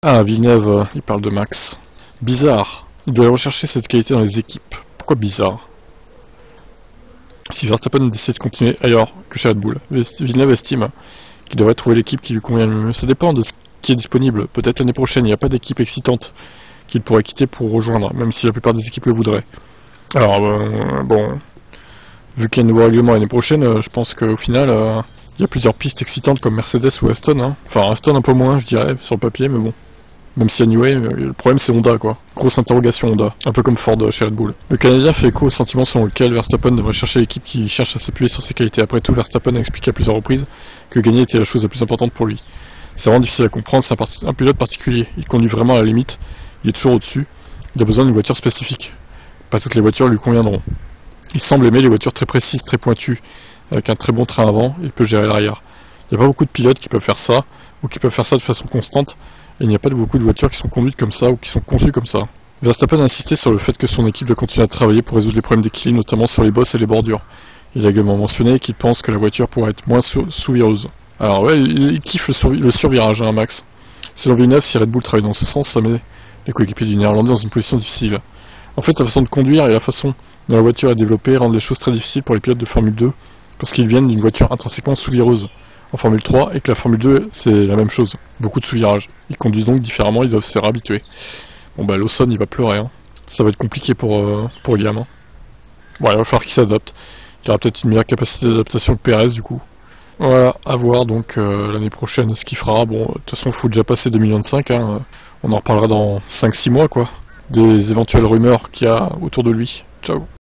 Ah, Villeneuve, il parle de Max. Bizarre. Il doit rechercher cette qualité dans les équipes. Pourquoi bizarre? Si Verstappen décide de continuer ailleurs que chez Red Bull, Villeneuve estime qu'il devrait trouver l'équipe qui lui convient le mieux. Ça dépend de ce qui est disponible. Peut-être l'année prochaine, il n'y a pas d'équipe excitante qu'il pourrait quitter pour rejoindre, même si la plupart des équipes le voudraient. Alors, bon, vu qu'il y a un nouveau règlement l'année prochaine, je pense qu'au final, il y a plusieurs pistes excitantes comme Mercedes ou Aston. Hein. Enfin, Aston un peu moins, je dirais, sur le papier, mais bon. Même si anyway, le problème c'est Honda quoi. Grosse interrogation Honda, un peu comme Ford chez Red Bull. Le Canadien fait écho au sentiment selon lequel Verstappen devrait chercher l'équipe qui cherche à s'appuyer sur ses qualités. Après tout, Verstappen a expliqué à plusieurs reprises que gagner était la chose la plus importante pour lui. C'est vraiment difficile à comprendre, c'est un pilote particulier. Il conduit vraiment à la limite, il est toujours au-dessus. Il a besoin d'une voiture spécifique. Pas toutes les voitures lui conviendront. Il semble aimer les voitures très précises, très pointues, avec un très bon train avant, il peut gérer l'arrière. Il n'y a pas beaucoup de pilotes qui peuvent faire ça, ou qui peuvent faire ça de façon constante, et il n'y a pas beaucoup de voitures qui sont conduites comme ça ou qui sont conçues comme ça. Verstappen a insisté sur le fait que son équipe doit continuer à travailler pour résoudre les problèmes d'équilibre, notamment sur les bosses et les bordures. Il a également mentionné qu'il pense que la voiture pourrait être moins sous-vireuse. Alors ouais, il kiffe le survirage, hein, Max. Selon Villeneuve, si Red Bull travaille dans ce sens, ça met les coéquipiers du Néerlandais dans une position difficile. En fait, sa façon de conduire et la façon dont la voiture est développée rendent les choses très difficiles pour les pilotes de Formule 2, parce qu'ils viennent d'une voiture intrinsèquement sous-vireuse. En Formule 3 et que la Formule 2 c'est la même chose, beaucoup de sous-virages. Ils conduisent donc différemment, ils doivent se faire habituer. Bon bah Lawson il va pleurer, hein. Ça va être compliqué pour Liam. Hein. Bon, il va falloir qu'il s'adapte. Il aura peut-être une meilleure capacité d'adaptation que Perez du coup. Voilà, à voir donc l'année prochaine ce qu'il fera. Bon, de toute façon il faut déjà passer 2,5 millions, hein. On en reparlera dans 5-6 mois quoi. Des éventuelles rumeurs qu'il y a autour de lui. Ciao.